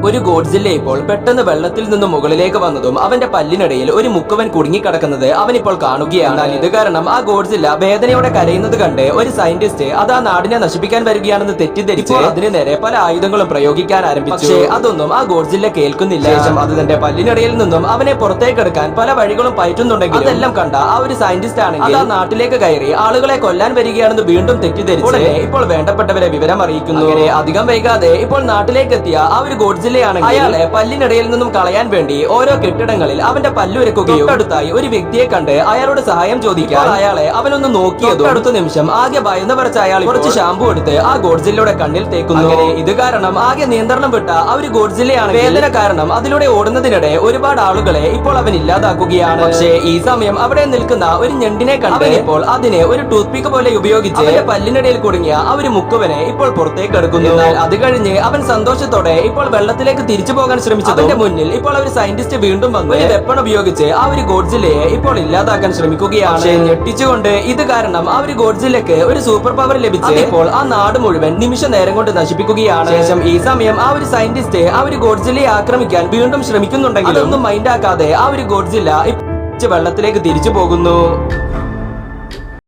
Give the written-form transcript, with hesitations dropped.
ഒരു ഗോഡ്സില്ല ഇപ്പോൾ പെട്ടെന്ന് വെള്ളത്തിൽ നിന്ന് മുകളിലേക്ക് വന്നതും അവന്റെ പല്ലിനിടയിൽ ഒരു മുക്കുവൻ കുടുങ്ങിക്കിടക്കുന്നത് അവൻ ഇപ്പോൾ കാണുകയാണ്. എന്നാൽ ഇത് കാരണം ആ ഗോഡ്സില്ല വേദനയോടെ കരയുന്നത് കണ്ട് ഒരു സയന്റിസ്റ്റ് അത് ആ നാടിനെ നശിപ്പിക്കാൻ വരികയാണെന്ന് തെറ്റിദ്ധരിച്ച് അതിന് നേരെ പല ആയുധങ്ങളും പ്രയോഗിക്കാൻ ആരംഭിച്ചു. പക്ഷേ അതൊന്നും ആ ഗോഡ്സില്ല കേൾക്കുന്നില്ല. ശേഷം അത് തന്റെ പല്ലിനിടയിൽ നിന്നും അവനെ പുറത്തേക്കെടുക്കാൻ പല വഴികളും പയറ്റുന്നുണ്ടെങ്കിൽ അതെല്ലാം കണ്ട ആ ഒരു സയന്റിസ്റ്റ് ആണെങ്കിൽ ആ നാട്ടിലേക്ക് കയറി ആളുകളെ കൊല്ലാൻ വരികയാണെന്ന് വീണ്ടും തെറ്റിദ്ധരിച്ച് ഇപ്പോൾ വേണ്ടപ്പെട്ടവരെ വിവരം അറിയിക്കുന്നു. അധികം വൈകാതെ ഇപ്പോൾ നാട്ടിലേക്ക് എത്തിയ ആ ഒരു ഗോഡ്സില്ല അയാളെ പല്ലിനിടയിൽ നിന്നും കളയാൻ വേണ്ടി ഓരോ കെട്ടിടങ്ങളിൽ അവന്റെ പല്ലുരക്കുകയും അടുത്തായി ഒരു വ്യക്തിയെ കണ്ട് അയാളോട് സഹായം ചോദിക്കാൻ അയാളെ അവനൊന്ന് നോക്കിയതും അടുത്ത നിമിഷം ആകെ ഭയന്ന് പറിച്ച അയാൾ കുറച്ച് ഷാമ്പു എടുത്ത് ആ ഗോഡ്സില്ലയുടെ കണ്ണിൽ തേക്കുന്നു. ഇത് കാരണം ആകെ നിയന്ത്രണം വിട്ട ആ ഒരു ഗോഡ്സില്ലയാണ് വേദന കാരണം അതിലൂടെ ഓടുന്നതിനിടെ ഒരുപാട് ആളുകളെ ഇപ്പോൾ അവൻ ഇല്ലാതാക്കുകയാണ്. പക്ഷേ ഈ സമയം അവിടെ നിൽക്കുന്ന ഒരു ഞണ്ടിനെ കണ്ട് ഇപ്പോൾ അതിനെ ഒരു ടൂത്ത് പിക്ക് പോലെ ഉപയോഗിച്ച് അവന്റെ പല്ലിനിടയിൽ കുടുങ്ങിയ ആ ഒരു മുക്കുവനെ ഇപ്പോൾ പുറത്തേക്ക് എടുക്കുന്നു. എന്നാൽ അത് കഴിഞ്ഞ് അവൻ സന്തോഷത്തോടെ ഇപ്പോൾ വെള്ളത്തിലേക്ക് തിരിച്ചു പോകാൻ ശ്രമിച്ചു. അതിന്റെ മുന്നിൽ ഇപ്പോൾ ഒരു സയന്റിസ്റ്റ് വീണ്ടും വന്ന് ഒരു വെപ്പൺ ഉപയോഗിച്ച് ആ ഒരു ഗോഡ്സില്ലയെ ഇപ്പോൾ ഇല്ലാതാക്കാൻ ശ്രമിക്കുകയാണ്. പക്ഷേ ഞെട്ടിച്ചുകൊണ്ട് ഇത് കാരണം ആ ഒരു ഗോഡ്സില്ലയ്ക്ക് ഒരു സൂപ്പർ പവർ ലഭിച്ച് ഇപ്പോൾ ആ നാട് മുഴുവൻ നിമിഷ നേരം കൊണ്ട് നശിപ്പിക്കുകയാണ്. ശേഷം ഈ സമയം ആ ഒരു സയന്റിസ്റ്റ് ആ ഒരു ഗോഡ്സില്ലയെ ആക്രമിക്കാൻ വീണ്ടും ശ്രമിക്കുന്നുണ്ടെങ്കിലും അതൊന്നും മൈൻഡ് ആക്കാതെ ആ ഒരു ഗോഡ്സില്ല വെള്ളത്തിലേക്ക് തിരിച്ചു പോകുന്നു.